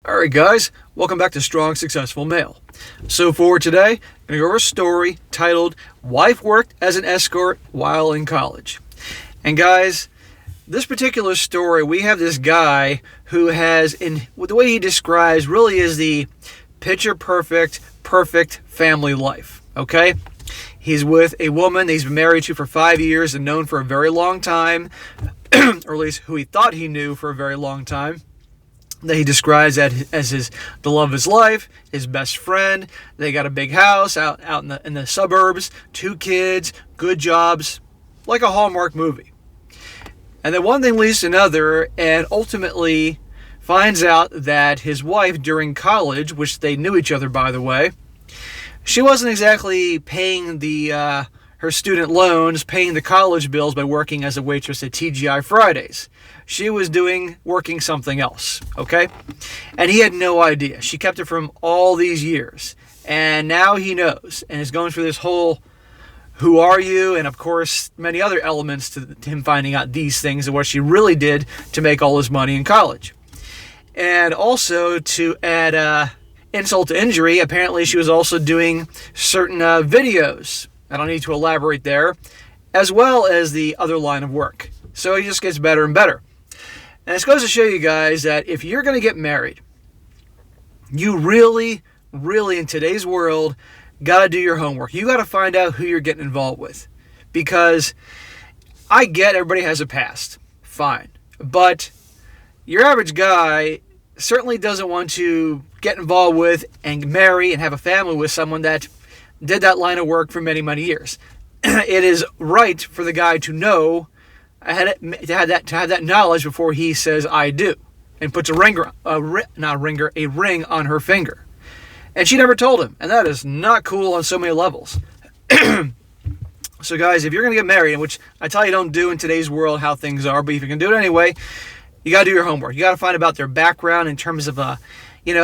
Alright guys, welcome back to Strong Successful Male. So for today, I'm going to go over a story titled, Wife Worked as an Escort While in College. And guys, this particular story, we have this guy who has, the way he describes, really is the picture perfect family life, okay? He's with a woman that he's been married to for 5 years and known for a very long time, or at least who he thought he knew for a very long time. That he describes as the love of his life, his best friend. They got a big house out in the suburbs, 2 kids, good jobs, like a Hallmark movie. And then one thing leads to another, and ultimately finds out that his wife during college, which they knew each other by the way, she wasn't exactly paying her student loans, paying the college bills by working as a waitress at TGI Fridays. She was working something else, okay? And he had no idea. She kept it from all these years. And now he knows and is going through this whole who are you? And of course, many other elements to him finding out these things and what she really did to make all his money in college. And also to add insult to injury, apparently she was also doing certain videos. I don't need to elaborate there, as well as the other line of work. So it just gets better and better. And this goes to show you guys that if you're going to get married, you really, in today's world, got to do your homework. You got to find out who you're getting involved with. Because I get everybody has a past. Fine. But your average guy certainly doesn't want to get involved with and marry and have a family with someone that did that line of work for many, many years. It is right for the guy to know, to have that knowledge before he says "I do," and puts a ring on her finger. And she never told him, and that is not cool on so many levels. So, guys, if you're going to get married, which I tell you don't do in today's world how things are, but if you can do it anyway, you got to do your homework. You got to find about their background in terms of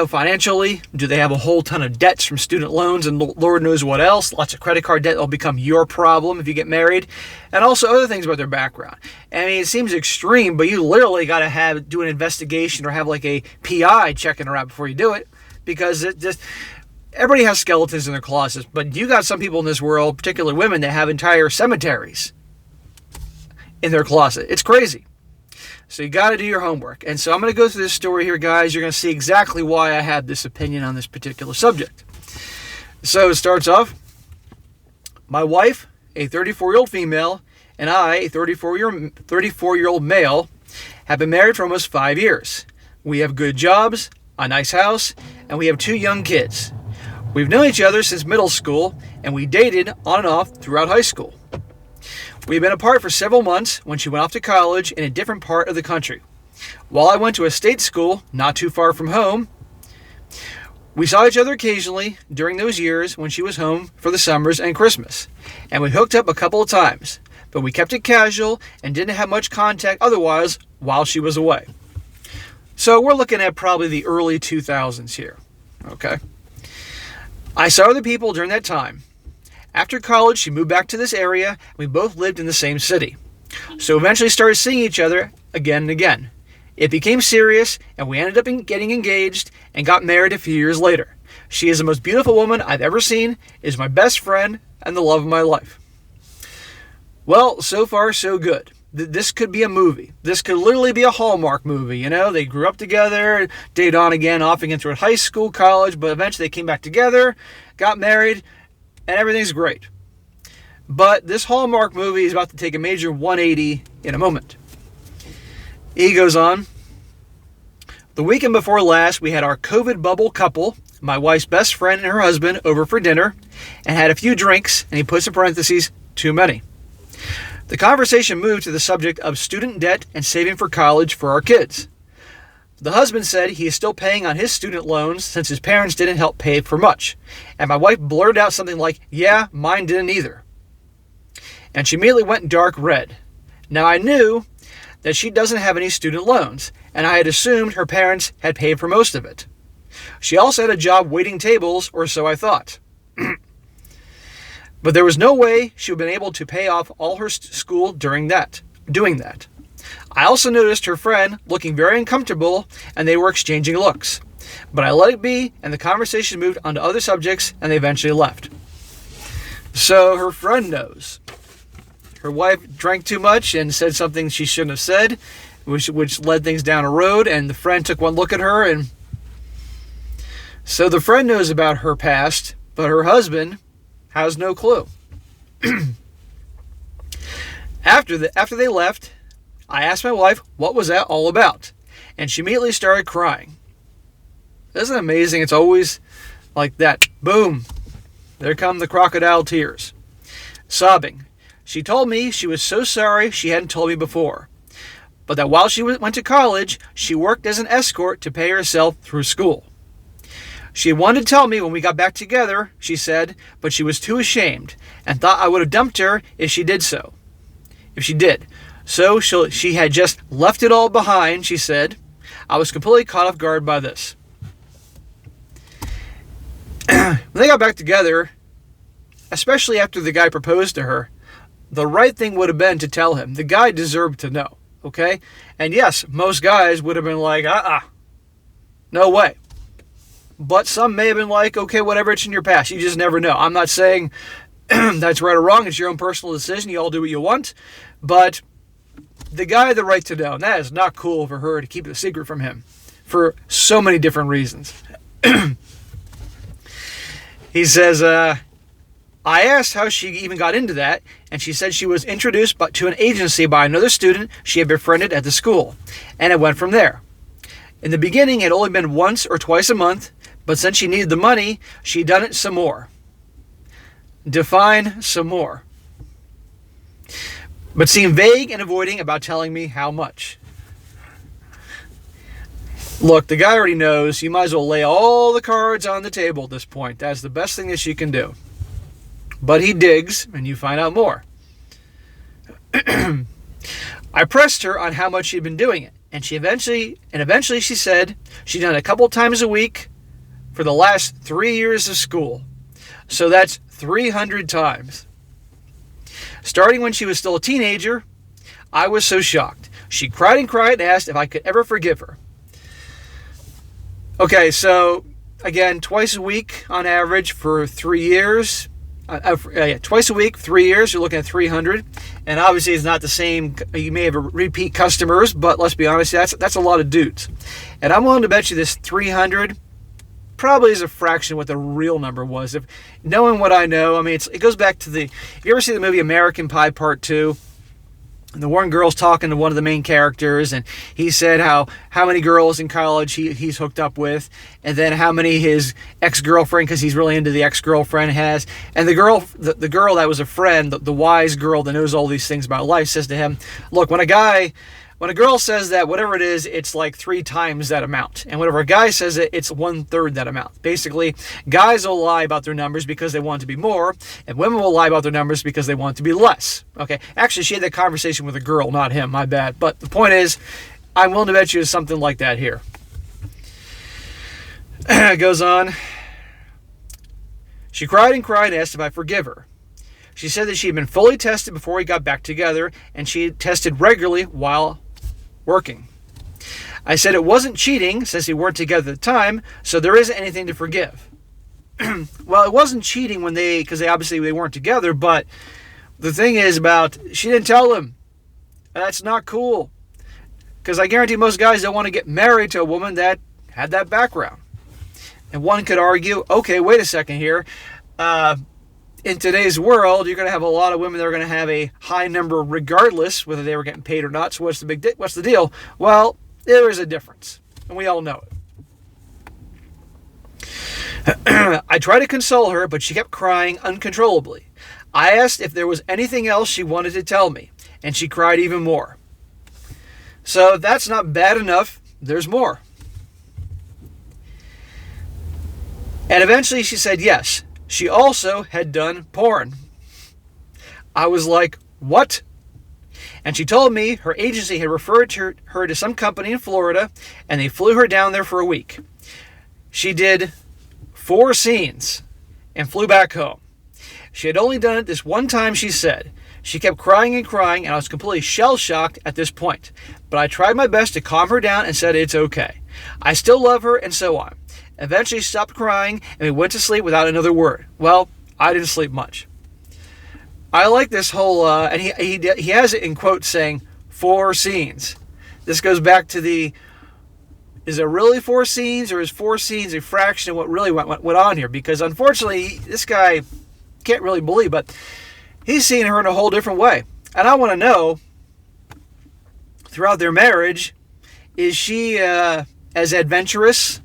financially, do they have a whole ton of debts from student loans and Lord knows what else? Lots of credit card debt that will become your problem if you get married. And also other things about their background. I mean, it seems extreme, but you literally got to do an investigation or have like a PI checking her out before you do it. Because everybody has skeletons in their closets. But you got some people in this world, particularly women, that have entire cemeteries in their closet. It's crazy. So you got to do your homework. And so I'm going to go through this story here, guys. You're going to see exactly why I have this opinion on this particular subject. So it starts off, my wife, a 34-year-old female, and I, a 34-year-old male, have been married for almost 5 years. We have good jobs, a nice house, and we have 2 young kids. We've known each other since middle school, and we dated on and off throughout high school. We've been apart for several months when she went off to college in a different part of the country. While I went to a state school not too far from home, we saw each other occasionally during those years when she was home for the summers and Christmas. And we hooked up a couple of times, but we kept it casual and didn't have much contact otherwise while she was away. So we're looking at probably the early 2000s here, okay? I saw other people during that time. After college, she moved back to this area, and we both lived in the same city. So eventually started seeing each other again and again. It became serious, and we ended up getting engaged and got married a few years later. She is the most beautiful woman I've ever seen, is my best friend, and the love of my life. Well, so far, so good. This could be a movie. This could literally be a Hallmark movie, They grew up together, dated on again, off again through high school, college, but eventually they came back together, got married, and everything's great. But this Hallmark movie is about to take a major 180 in a moment. He goes on. The weekend before last, we had our COVID bubble couple, my wife's best friend and her husband, over for dinner, and had a few drinks, and he puts in parentheses, too many. The conversation moved to the subject of student debt and saving for college for our kids. The husband said he is still paying on his student loans since his parents didn't help pay for much. And my wife blurted out something like, "Yeah, mine didn't either." And she immediately went dark red. Now I knew that she doesn't have any student loans, and I had assumed her parents had paid for most of it. She also had a job waiting tables, or so I thought. But there was no way she would have been able to pay off all her school doing that. I also noticed her friend looking very uncomfortable, and they were exchanging looks. But I let it be, and the conversation moved on to other subjects, and they eventually left. So her friend knows. Her wife drank too much and said something she shouldn't have said, which led things down a road, and the friend took one look at her, and so the friend knows about her past, but her husband has no clue. After they left, I asked my wife, what was that all about? And she immediately started crying. Isn't it amazing? It's always like that. Boom. There come the crocodile tears. Sobbing. She told me she was so sorry she hadn't told me before. But that while she went to college, she worked as an escort to pay herself through school. She wanted to tell me when we got back together, she said, but she was too ashamed and thought I would have dumped her if she did. So she had just left it all behind, she said. I was completely caught off guard by this. When they got back together, especially after the guy proposed to her, the right thing would have been to tell him. The guy deserved to know, okay? And yes, most guys would have been like, no way. But some may have been like, okay, whatever, it's in your past. You just never know. I'm not saying that's right or wrong. It's your own personal decision. You all do what you want. But the guy had the right to know. And that is not cool for her to keep it a secret from him for so many different reasons. He says, I asked how she even got into that, and she said she was introduced to an agency by another student she had befriended at the school, and it went from there. In the beginning, it had only been once or twice a month, but since she needed the money, she'd done it some more. Define some more. But seemed vague and avoiding about telling me how much. Look, the guy already knows. You might as well lay all the cards on the table at this point. That's the best thing that she can do. But he digs, and you find out more. I pressed her on how much she'd been doing it, and eventually she said she'd done it a couple times a week for the last 3 years of school. So that's 300 times. Starting when she was still a teenager, I was so shocked. She cried and asked if I could ever forgive her. Okay, so again, twice a week on average for 3 years. Twice a week, 3 years, you're looking at 300. And obviously it's not the same. You may have repeat customers, but let's be honest, that's a lot of dudes. And I'm willing to bet you this 300 probably is a fraction of what the real number was. If knowing what I know, I mean, it goes back to if you ever see the movie American Pie Part 2, and the one girl's talking to one of the main characters, and he said how many girls in college he's hooked up with, and then how many his ex-girlfriend, because he's really into the ex-girlfriend, has. And the girl that was a friend, the wise girl that knows all these things about life, says to him, look, when a girl says that, whatever it is, it's like 3 times that amount. And whenever a guy says it, it's 1/3 that amount. Basically, guys will lie about their numbers because they want to be more, and women will lie about their numbers because they want to be less. Okay, actually, she had that conversation with a girl, not him, my bad. But the point is, I'm willing to bet you it's something like that here. It goes on. She cried and asked if I forgive her. She said that she had been fully tested before we got back together, and she had tested regularly while working. I said it wasn't cheating since we weren't together at the time, so there isn't anything to forgive. Well, it wasn't cheating because they weren't together, but the thing is she didn't tell him. That's not cool. Because I guarantee most guys don't want to get married to a woman that had that background. And one could argue, okay, wait a second here. In today's world, you're going to have a lot of women that are going to have a high number regardless whether they were getting paid or not. So what's the deal? Well, there is a difference, and we all know it. I tried to console her, but she kept crying uncontrollably. I asked if there was anything else she wanted to tell me, and she cried even more. So if that's not bad enough, there's more. And eventually she said yes. She also had done porn. I was like, what? And she told me her agency had referred her to some company in Florida, and they flew her down there for a week. She did 4 scenes and flew back home. She had only done it this one time, she said. She kept crying, and I was completely shell-shocked at this point. But I tried my best to calm her down and said it's okay. I still love her, and so on. Eventually she stopped crying, and we went to sleep without another word. Well, I didn't sleep much. I like this whole, and he has it in quotes saying, 4 scenes. This goes back to is it really 4 scenes, or is 4 scenes a fraction of what really went on here? Because unfortunately, this guy can't really believe, but he's seeing her in a whole different way. And I want to know, throughout their marriage, is she as adventurous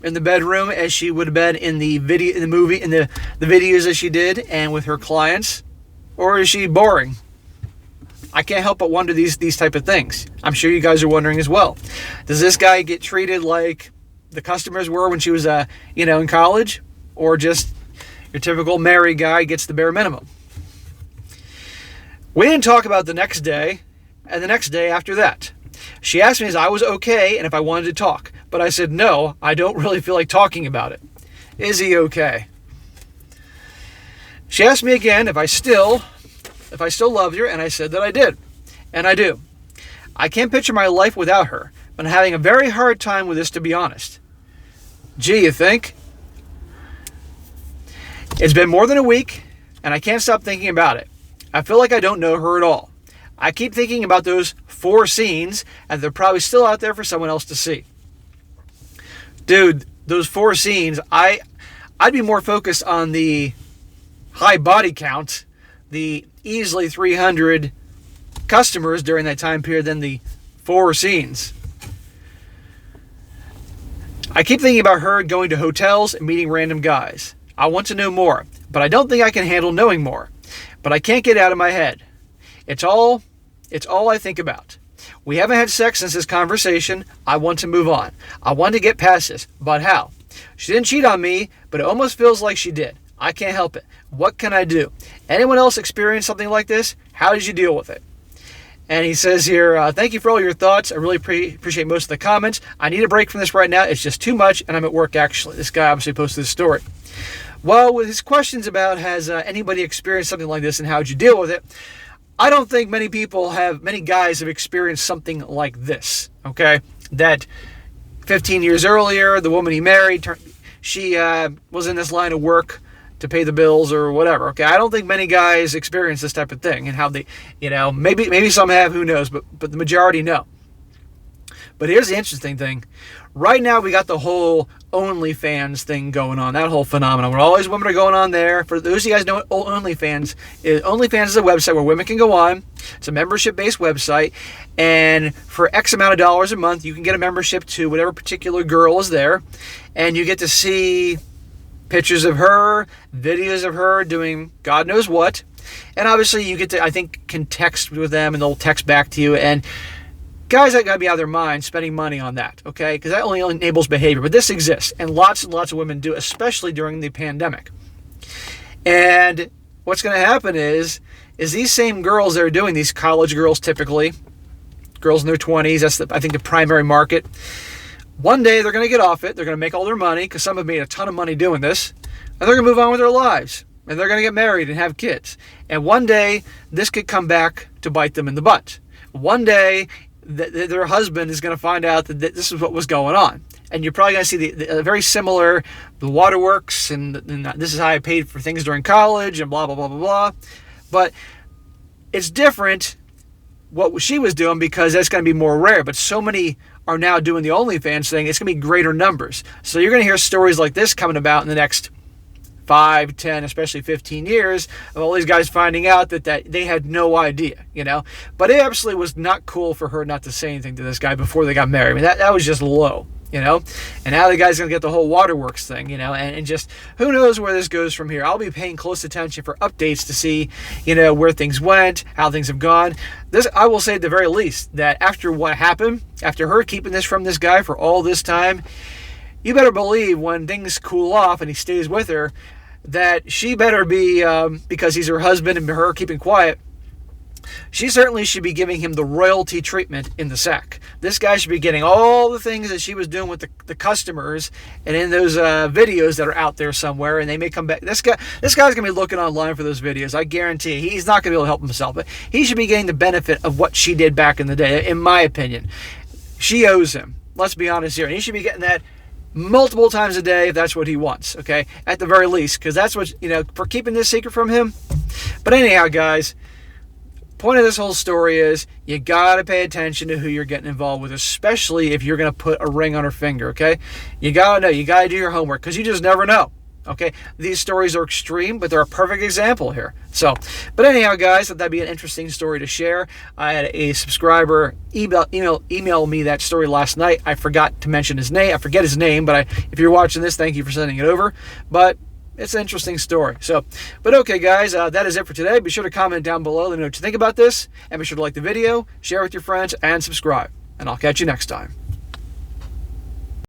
in the bedroom as she would have been in the movie, in the videos that she did, and with her clients, or is she boring? I can't help but wonder these type of things. I'm sure you guys are wondering as well. Does this guy get treated like the customers were when she was in college, or just your typical married guy gets the bare minimum? We didn't talk about the next day and the next day after that. She asked me if I was okay and if I wanted to talk. But I said, no, I don't really feel like talking about it. Is he okay? She asked me again if I still loved her, and I said that I did. And I do. I can't picture my life without her, but I'm having a very hard time with this, to be honest. Gee, you think? It's been more than a week, and I can't stop thinking about it. I feel like I don't know her at all. I keep thinking about those 4 scenes, and they're probably still out there for someone else to see. Dude, those 4 scenes, I'd be more focused on the high body count, the easily 300 customers during that time period, than the 4 scenes. I keep thinking about her going to hotels and meeting random guys. I want to know more, but I don't think I can handle knowing more. But I can't get it out of my head. It's all I think about. We haven't had sex since this conversation. I want to move on. I want to get past this. But how? She didn't cheat on me, but it almost feels like she did. I can't help it. What can I do? Anyone else experience something like this? How did you deal with it? And he says here, thank you for all your thoughts. I really appreciate most of the comments. I need a break from this right now. It's just too much, and I'm at work, actually. This guy obviously posted this story. Well, with his questions about has anybody experienced something like this and how did you deal with it, I don't think many guys have experienced something like this, okay? That 15 years earlier, the woman he married, she was in this line of work to pay the bills or whatever, okay? I don't think many guys experience this type of thing, and how they, maybe some have, who knows, but the majority know. But here's the interesting thing. Right now, we got the whole OnlyFans thing going on, that whole phenomenon where all these women are going on there. For those of you guys know what OnlyFans is a website where women can go on. It's a membership-based website, and for X amount of dollars a month, you can get a membership to whatever particular girl is there, and you get to see pictures of her, videos of her doing God knows what, and obviously you get to, I think, can text with them, and they'll text back to you, and guys that gotta be out of their mind spending money on that, okay? Because that only enables behavior. But this exists, and lots of women do, especially during the pandemic. And what's going to happen is these same girls that are doing, these college girls typically, girls in their 20s, that's I think the primary market. One day they're going to get off it. They're going to make all their money, because some have made a ton of money doing this, and they're going to move on with their lives. And they're going to get married and have kids. And one day this could come back to bite them in the butt. One day their husband is going to find out that this is what was going on. And you're probably going to see the very similar, the waterworks, and this is how I paid for things during college, and blah, blah, blah, blah, blah. But it's different what she was doing, because that's going to be more rare. But so many are now doing the OnlyFans thing, it's going to be greater numbers. So you're going to hear stories like this coming about in the next 5, 10, especially 15 years, of all these guys finding out that they had no idea, But it absolutely was not cool for her not to say anything to this guy before they got married. I mean, that was just low, And now the guy's going to get the whole waterworks thing, and just who knows where this goes from here. I'll be paying close attention for updates to see, where things went, how things have gone. This, I will say at the very least, that after what happened, after her keeping this from this guy for all this time, you better believe when things cool off and he stays with her, that she better be, because he's her husband and her keeping quiet, she certainly should be giving him the royalty treatment in the sack. This guy should be getting all the things that she was doing with the customers and in those videos that are out there somewhere, and they may come back. This guy's going to be looking online for those videos. I guarantee he's not going to be able to help himself, but he should be getting the benefit of what she did back in the day, in my opinion. She owes him. Let's be honest here. And he should be getting that multiple times a day if that's what he wants, okay? At the very least, because that's what, for keeping this secret from him. But anyhow, guys, point of this whole story is you got to pay attention to who you're getting involved with, especially if you're going to put a ring on her finger, okay? You got to know. You got to do your homework because you just never know, okay? These stories are extreme, but they're a perfect example here. So, but anyhow, guys, that'd be an interesting story to share. I had a subscriber email me that story last night. I forgot to mention his name. I forget his name, but if you're watching this, thank you for sending it over. But it's an interesting story. So, but okay, guys, that is it for today. Be sure to comment down below. Let me know what you think about this. And be sure to like the video, share with your friends, and subscribe. And I'll catch you next time.